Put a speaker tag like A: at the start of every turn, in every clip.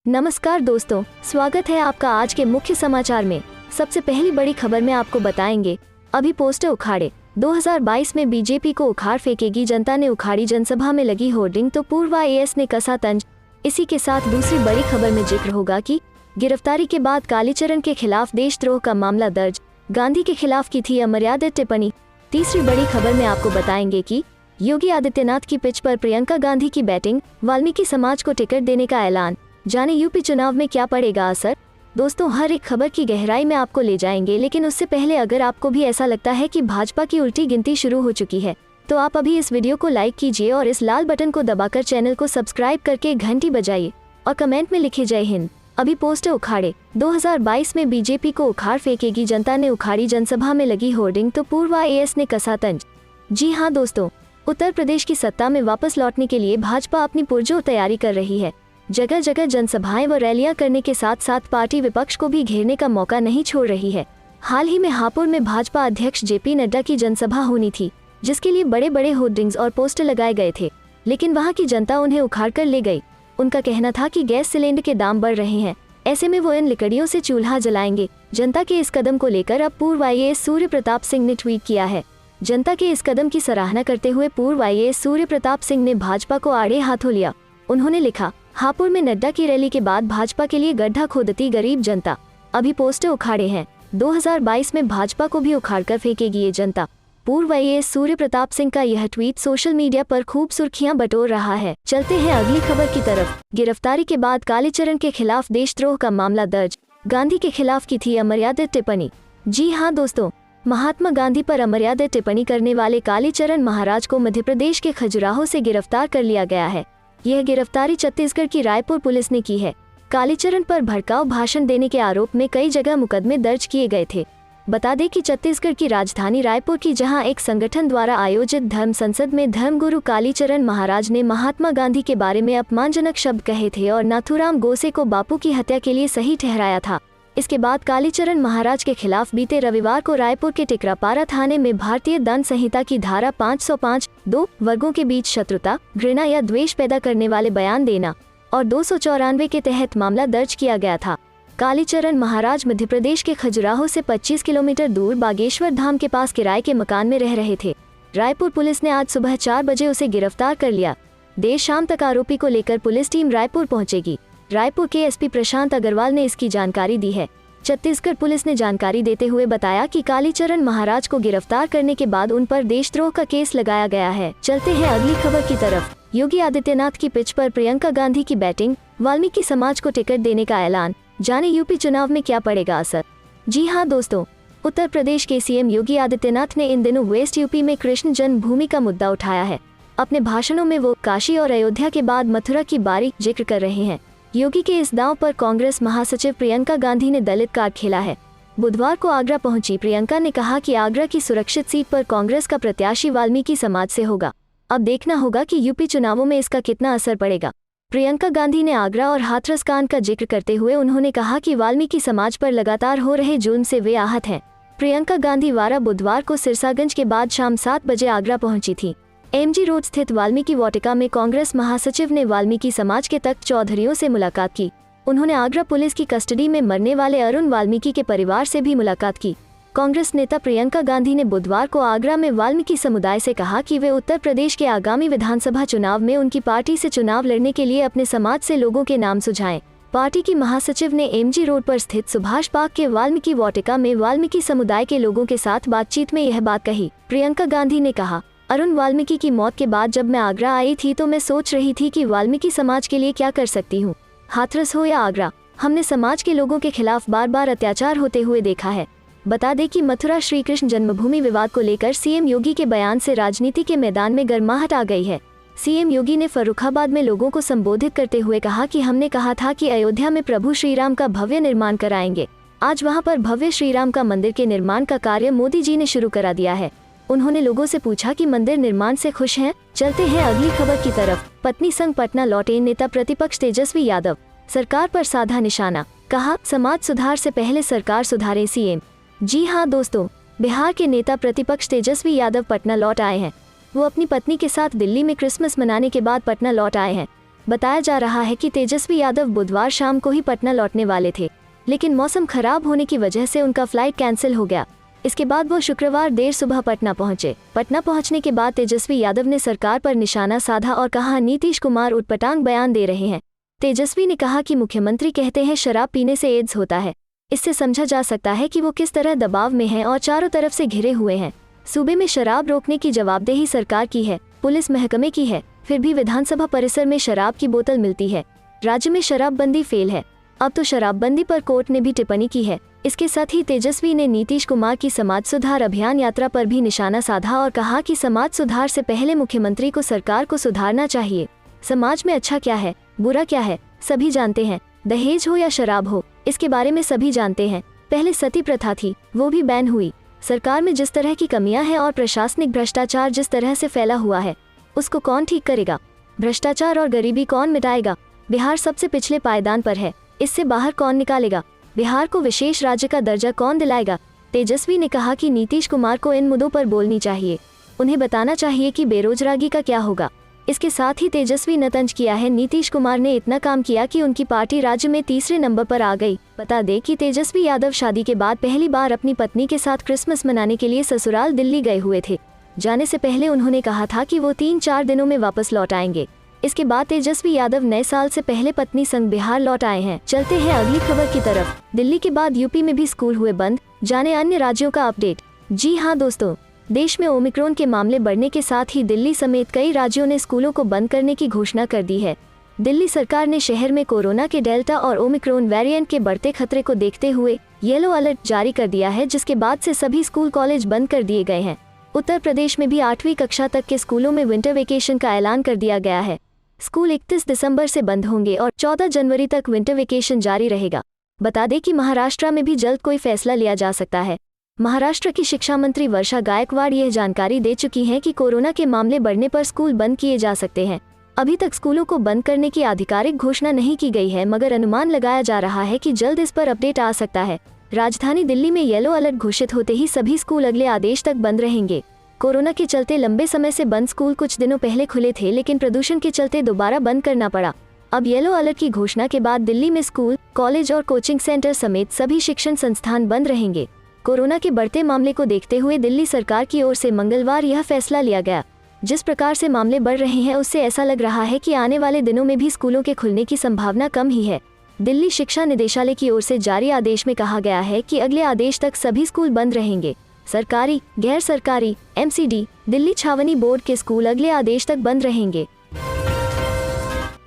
A: नमस्कार दोस्तों, स्वागत है आपका आज के मुख्य समाचार में। सबसे पहली बड़ी खबर में आपको बताएंगे, अभी पोस्टर उखाड़े, 2022 में बीजेपी को उखाड़ फेंकेगी जनता ने उखाड़ी, जनसभा में लगी होर्डिंग तो पूर्व आईएएस ने कसा तंज। इसी के साथ दूसरी बड़ी खबर में जिक्र होगा कि गिरफ्तारी के बाद कालीचरण के खिलाफ देशद्रोह का मामला दर्ज, गांधी के खिलाफ की थी अमर्यादित टिप्पणी। तीसरी बड़ी खबर में आपको बताएंगे कि योगी आदित्यनाथ की पिच पर प्रियंका गांधी की बैटिंग, वाल्मीकि समाज को टिकट देने का ऐलान, जाने यूपी चुनाव में क्या पड़ेगा असर। दोस्तों, हर एक खबर की गहराई में आपको ले जाएंगे, लेकिन उससे पहले अगर आपको भी ऐसा लगता है कि भाजपा की उल्टी गिनती शुरू हो चुकी है तो आप अभी इस वीडियो को लाइक कीजिए और इस लाल बटन को दबाकर चैनल को सब्सक्राइब करके घंटी बजाइए और कमेंट में लिखे जय हिंद। अभी पोस्टर उखाड़े, 2022 में बीजेपी को उखाड़ फेंकेगी जनता ने उखाड़ी, जनसभा में लगी होर्डिंग तो पूर्व आईएएस ने कसा तंज। जी हाँ दोस्तों, उत्तर प्रदेश की सत्ता में वापस लौटने के लिए भाजपा अपनी पुरजोर तैयारी कर रही है। जगह जगह जनसभाएं व रैलियां करने के साथ साथ पार्टी विपक्ष को भी घेरने का मौका नहीं छोड़ रही है। हाल ही में हापुड़ में भाजपा अध्यक्ष जेपी नड्डा की जनसभा होनी थी, जिसके लिए बड़े बड़े होर्डिंग्स और पोस्टर लगाए गए थे, लेकिन वहां की जनता उन्हें उखाड़ कर ले गई। उनका कहना था कि गैस सिलेंडर के दाम बढ़ रहे हैं, ऐसे में वो इन लकड़ियों से चूल्हा जलाएंगे। जनता के इस कदम को लेकर अब पूर्व आईएएस सूर्य प्रताप सिंह ने ट्वीट किया है। जनता के इस कदम की सराहना करते हुए पूर्व आईएएस सूर्य प्रताप सिंह ने भाजपा को आड़े हाथों लिया। उन्होंने लिखा, हापुड़ में नड्डा की रैली के बाद भाजपा के लिए गड्ढा खोदती गरीब जनता, अभी पोस्टर उखाड़े हैं, 2022 में भाजपा को भी उखाड़ कर फेंकेगी ये जनता। पूर्व आईएएस सूर्य प्रताप सिंह का यह ट्वीट सोशल मीडिया पर खूब सुर्खियां बटोर रहा है। चलते हैं अगली खबर की तरफ। गिरफ्तारी के बाद कालीचरण के खिलाफ देशद्रोह का मामला दर्ज, गांधी के खिलाफ की थी अमर्यादित टिप्पणी। जी हाँ दोस्तों, महात्मा गांधी पर अमर्यादित टिप्पणी करने वाले कालीचरण महाराज को मध्य प्रदेश के खजुराहो से गिरफ्तार कर लिया गया है। यह गिरफ्तारी छत्तीसगढ़ की रायपुर पुलिस ने की है। कालीचरण पर भड़काऊ भाषण देने के आरोप में कई जगह मुकदमे दर्ज किए गए थे। बता दें कि छत्तीसगढ़ की राजधानी रायपुर की जहां एक संगठन द्वारा आयोजित धर्म संसद में धर्मगुरु कालीचरण महाराज ने महात्मा गांधी के बारे में अपमानजनक शब्द कहे थे और नाथूराम गोसे को बापू की हत्या के लिए सही ठहराया था। इसके बाद कालीचरण महाराज के खिलाफ बीते रविवार को रायपुर के टिकरापारा थाने में भारतीय दंड संहिता की धारा 505 दो वर्गों के बीच शत्रुता, घृणा या द्वेष पैदा करने वाले बयान देना और 294 के तहत मामला दर्ज किया गया था। कालीचरण महाराज मध्य प्रदेश के खजुराहो से 25 किलोमीटर दूर बागेश्वर धाम के पास किराए के मकान में रह रहे थे। रायपुर पुलिस ने आज सुबह 4 बजे उसे गिरफ्तार कर लिया। देर शाम तक आरोपी को लेकर पुलिस टीम रायपुर पहुंचेगी। रायपुर के एसपी प्रशांत अग्रवाल ने इसकी जानकारी दी है। छत्तीसगढ़ पुलिस ने जानकारी देते हुए बताया कि कालीचरण महाराज को गिरफ्तार करने के बाद उन पर देशद्रोह का केस लगाया गया है। चलते हैं अगली खबर की तरफ। योगी आदित्यनाथ की पिच पर प्रियंका गांधी की बैटिंग, वाल्मीकि समाज को टिकट देने का ऐलान, जाने यूपी चुनाव में क्या पड़ेगा असर। जी हाँ दोस्तों, उत्तर प्रदेश के सीएम योगी आदित्यनाथ ने इन दिनों वेस्ट यूपी में कृष्ण जन्मभूमि का मुद्दा उठाया है। अपने भाषणों में वो काशी और अयोध्या के बाद मथुरा की बारीक जिक्र कर रहे हैं। योगी के इस दांव पर कांग्रेस महासचिव प्रियंका गांधी ने दलित कार्ड खेला है। बुधवार को आगरा पहुंची प्रियंका ने कहा कि आगरा की सुरक्षित सीट पर कांग्रेस का प्रत्याशी वाल्मीकि समाज से होगा। अब देखना होगा कि यूपी चुनावों में इसका कितना असर पड़ेगा। प्रियंका गांधी ने आगरा और हाथरस कांड का जिक्र करते हुए उन्होंने कहा कि वाल्मीकि समाज पर लगातार हो रहे जुल्म से वे आहत हैं। प्रियंका गांधी वारा बुधवार को सिरसागंज के बाद शाम 7 बजे आगरा पहुंची थी। एमजी रोड स्थित वाल्मीकि वाटिका में कांग्रेस महासचिव ने वाल्मीकि समाज के तख्त चौधरियों से मुलाकात की। उन्होंने आगरा पुलिस की कस्टडी में मरने वाले अरुण वाल्मीकि के परिवार से भी मुलाकात की। कांग्रेस नेता प्रियंका गांधी ने बुधवार को आगरा में वाल्मीकि समुदाय से कहा कि वे उत्तर प्रदेश के आगामी विधानसभा चुनाव में उनकी पार्टी से चुनाव लड़ने के लिए अपने समाज से लोगों के नाम सुझाएं। पार्टी की महासचिव ने एमजी रोड पर स्थित सुभाष पार्क के वाल्मीकि वाटिका में वाल्मीकि समुदाय के लोगों के साथ बातचीत में यह बात कही। प्रियंका गांधी ने कहा, अरुण वाल्मीकि की मौत के बाद जब मैं आगरा आई थी तो मैं सोच रही थी कि वाल्मीकि समाज के लिए क्या कर सकती हूँ। हाथरस हो या आगरा, हमने समाज के लोगों के खिलाफ बार बार अत्याचार होते हुए देखा है। बता दें कि मथुरा श्री कृष्ण जन्मभूमि विवाद को लेकर सीएम योगी के बयान से राजनीति के मैदान में गर्माहट आ गई है। सीएम योगी ने फर्रुखाबाद में लोगों को संबोधित करते हुए कहा कि हमने कहा था कि अयोध्या में प्रभु श्रीराम का भव्य निर्माण कराएंगे। आज वहां पर भव्य श्रीराम का मंदिर के निर्माण का कार्य मोदी जी ने शुरू करा दिया है। उन्होंने लोगों से पूछा कि मंदिर निर्माण से खुश हैं। चलते हैं अगली खबर की तरफ। पत्नी संग पटना लौटे नेता प्रतिपक्ष तेजस्वी यादव, सरकार पर साधा निशाना, कहा समाज सुधार से पहले सरकार सुधारे सीएम। जी हाँ दोस्तों, बिहार के नेता प्रतिपक्ष तेजस्वी यादव पटना लौट आए हैं। वो अपनी पत्नी के साथ दिल्ली में क्रिसमस मनाने के बाद पटना लौट आए हैं। बताया जा रहा है कि तेजस्वी यादव बुधवार शाम को ही पटना लौटने वाले थे, लेकिन मौसम खराब होने की वजह से उनका फ्लाइट कैंसिल हो गया। इसके बाद वो शुक्रवार देर सुबह पटना पहुंचे। पटना पहुंचने के बाद तेजस्वी यादव ने सरकार पर निशाना साधा और कहा नीतीश कुमार उटपटांग बयान दे रहे हैं। तेजस्वी ने कहा कि मुख्यमंत्री कहते हैं शराब पीने से एड्स होता है। इससे समझा जा सकता है कि वो किस तरह दबाव में हैं और चारों तरफ से घिरे हुए हैं। सूबे में शराब रोकने की जवाबदेही सरकार की है, पुलिस महकमे की है, फिर भी विधानसभा परिसर में शराब की बोतल मिलती है। राज्य में शराबबंदी फेल है। अब तो शराबबंदी पर कोर्ट ने भी टिप्पणी की है। इसके साथ ही तेजस्वी ने नीतीश कुमार की समाज सुधार अभियान यात्रा पर भी निशाना साधा और कहा कि समाज सुधार से पहले मुख्यमंत्री को सरकार को सुधारना चाहिए। समाज में अच्छा क्या है, बुरा क्या है, सभी जानते हैं। दहेज हो या शराब हो, इसके बारे में सभी जानते हैं। पहले सती प्रथा थी, वो भी बैन हुई। सरकार में जिस तरह की कमियां हैं और प्रशासनिक भ्रष्टाचार जिस तरह से फैला हुआ है, उसको कौन ठीक करेगा? भ्रष्टाचार और गरीबी कौन मिटाएगा? बिहार सबसे पिछले पायदान पर है, इससे बाहर कौन निकालेगा? बिहार को विशेष राज्य का दर्जा कौन दिलाएगा? तेजस्वी ने कहा कि नीतीश कुमार को इन मुद्दों पर बोलनी चाहिए। उन्हें बताना चाहिए कि बेरोजगारी का क्या होगा। इसके साथ ही तेजस्वी ने तंज किया है नीतीश कुमार ने इतना काम किया कि उनकी पार्टी राज्य में तीसरे नंबर पर आ गई। बता दें कि तेजस्वी यादव शादी के बाद पहली बार अपनी पत्नी के साथ क्रिसमस मनाने के लिए ससुराल दिल्ली गए हुए थे। जाने से पहले उन्होंने कहा था कि वो 3-4 दिनों में वापस लौट आएंगे। इसके बाद तेजस्वी यादव नए साल से पहले पत्नी संग बिहार लौट आए हैं। चलते हैं अगली खबर की तरफ। दिल्ली के बाद यूपी में भी स्कूल हुए बंद, जाने अन्य राज्यों का अपडेट। जी हाँ दोस्तों, देश में ओमिक्रॉन के मामले बढ़ने के साथ ही दिल्ली समेत कई राज्यों ने स्कूलों को बंद करने की घोषणा कर दी है। दिल्ली सरकार ने शहर में कोरोना के डेल्टा और ओमिक्रॉन वेरिएंट के बढ़ते खतरे को देखते हुए येलो अलर्ट जारी कर दिया है, जिसके बाद से सभी स्कूल कॉलेज बंद कर दिए गए हैं। उत्तर प्रदेश में भी 8वीं कक्षा तक के स्कूलों में विंटर वेकेशन का ऐलान कर दिया गया है। स्कूल 31 दिसंबर से बंद होंगे और 14 जनवरी तक विंटर वेकेशन जारी रहेगा। बता दें कि महाराष्ट्र में भी जल्द कोई फैसला लिया जा सकता है। महाराष्ट्र की शिक्षा मंत्री वर्षा गायकवाड़ यह जानकारी दे चुकी हैं कि कोरोना के मामले बढ़ने पर स्कूल बंद किए जा सकते हैं। अभी तक स्कूलों को बंद करने की आधिकारिक घोषणा नहीं की गई है, मगर अनुमान लगाया जा रहा है कि जल्द इस पर अपडेट आ सकता है। राजधानी दिल्ली में येलो अलर्ट घोषित होते ही सभी स्कूल अगले आदेश तक बंद रहेंगे। कोरोना के चलते लंबे समय से बंद स्कूल कुछ दिनों पहले खुले थे, लेकिन प्रदूषण के चलते दोबारा बंद करना पड़ा। अब येलो अलर्ट की घोषणा के बाद दिल्ली में स्कूल, कॉलेज और कोचिंग सेंटर समेत सभी शिक्षण संस्थान बंद रहेंगे। कोरोना के बढ़ते मामले को देखते हुए दिल्ली सरकार की ओर से मंगलवार यह फैसला लिया गया। जिस प्रकार से मामले बढ़ रहे हैं, उससे ऐसा लग रहा है कि आने वाले दिनों में भी स्कूलों के खुलने की संभावना कम ही है। दिल्ली शिक्षा निदेशालय की ओर से जारी आदेश में कहा गया है कि अगले आदेश तक सभी स्कूल बंद रहेंगे। सरकारी, गैर सरकारी, एमसीडी, दिल्ली छावनी बोर्ड के स्कूल अगले आदेश तक बंद रहेंगे।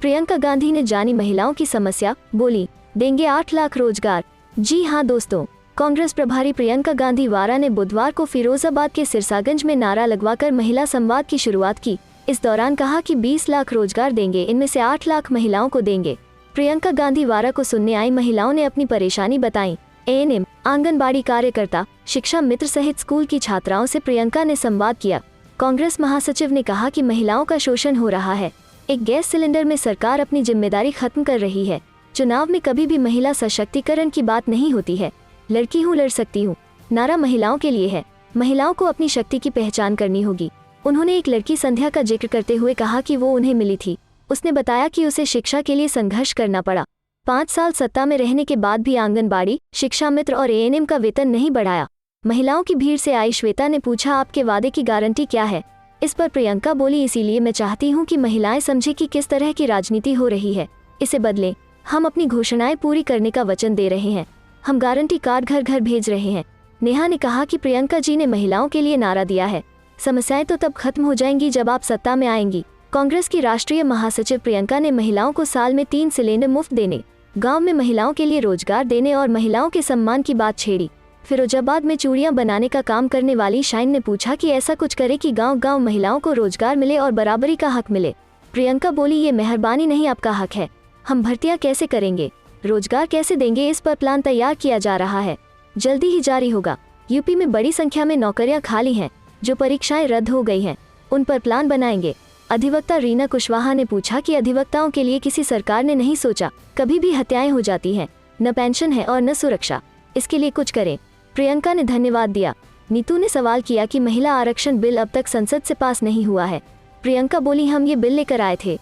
A: प्रियंका गांधी ने जानी महिलाओं की समस्या, बोली देंगे 8 लाख रोजगार। जी हाँ दोस्तों, कांग्रेस प्रभारी प्रियंका गांधी वारा ने बुधवार को फिरोजाबाद के सिरसागंज में नारा लगवाकर महिला संवाद की शुरुआत की। इस दौरान कहा कि 20 लाख रोजगार देंगे, इनमें से 8 लाख महिलाओं को देंगे। प्रियंका गांधी वारा को सुनने आई महिलाओं ने अपनी परेशानी बताई। एएनएम, आंगनबाड़ी कार्यकर्ता, शिक्षा मित्र सहित स्कूल की छात्राओं से प्रियंका ने संवाद किया। कांग्रेस महासचिव ने कहा कि महिलाओं का शोषण हो रहा है। एक गैस सिलेंडर में सरकार अपनी जिम्मेदारी खत्म कर रही है। चुनाव में कभी भी महिला सशक्तिकरण की बात नहीं होती है। लड़की हूँ, लड़ सकती हूँ नारा महिलाओं के लिए है। महिलाओं को अपनी शक्ति की पहचान करनी होगी। उन्होंने एक लड़की संध्या का जिक्र करते हुए कहा कि वो उन्हें मिली थी। उसने बताया कि उसे शिक्षा के लिए संघर्ष करना पड़ा। 5 साल सत्ता में रहने के बाद भी आंगनबाड़ी, शिक्षा मित्र और एएनएम का वेतन नहीं बढ़ाया। महिलाओं की भीड़ से आई श्वेता ने पूछा, आपके वादे की गारंटी क्या है? इस पर प्रियंका बोली, इसीलिए मैं चाहती हूँ कि महिलाएं समझे कि किस तरह की राजनीति हो रही है। इसे बदलें। हम अपनी घोषणाएं पूरी करने का वचन दे रहे हैं। हम गारंटी कार्ड घर घर भेज रहे हैं। नेहा ने कहा कि प्रियंका जी ने महिलाओं के लिए नारा दिया है। समस्याएं तो तब खत्म हो जाएंगी जब आप सत्ता में आएंगी। कांग्रेस की राष्ट्रीय महासचिव प्रियंका ने महिलाओं को साल में 3 सिलेंडर मुफ्त देने, गांव में महिलाओं के लिए रोजगार देने और महिलाओं के सम्मान की बात छेड़ी। फिरोजाबाद में चूड़ियां बनाने का काम करने वाली शाइन ने पूछा कि ऐसा कुछ करे कि गांव-गांव महिलाओं को रोजगार मिले और बराबरी का हक मिले। प्रियंका बोली, ये मेहरबानी नहीं, आपका हक है। हम भर्तियां कैसे करेंगे, रोजगार कैसे देंगे, इस पर प्लान तैयार किया जा रहा है। जल्दी ही जारी होगा। यूपी में बड़ी संख्या में नौकरियां खाली हैं, जो परीक्षाएं रद्द हो गई हैं, उन पर प्लान बनाएंगे। अधिवक्ता रीना कुशवाहा ने पूछा कि अधिवक्ताओं के लिए किसी सरकार ने नहीं सोचा। कभी भी हत्याएं हो जाती हैं, न पेंशन है और न सुरक्षा। इसके लिए कुछ करें। प्रियंका ने धन्यवाद दिया। नीतू ने सवाल किया कि महिला आरक्षण बिल अब तक संसद से पास नहीं हुआ है। प्रियंका बोली, हम ये बिल लेकर आए थे,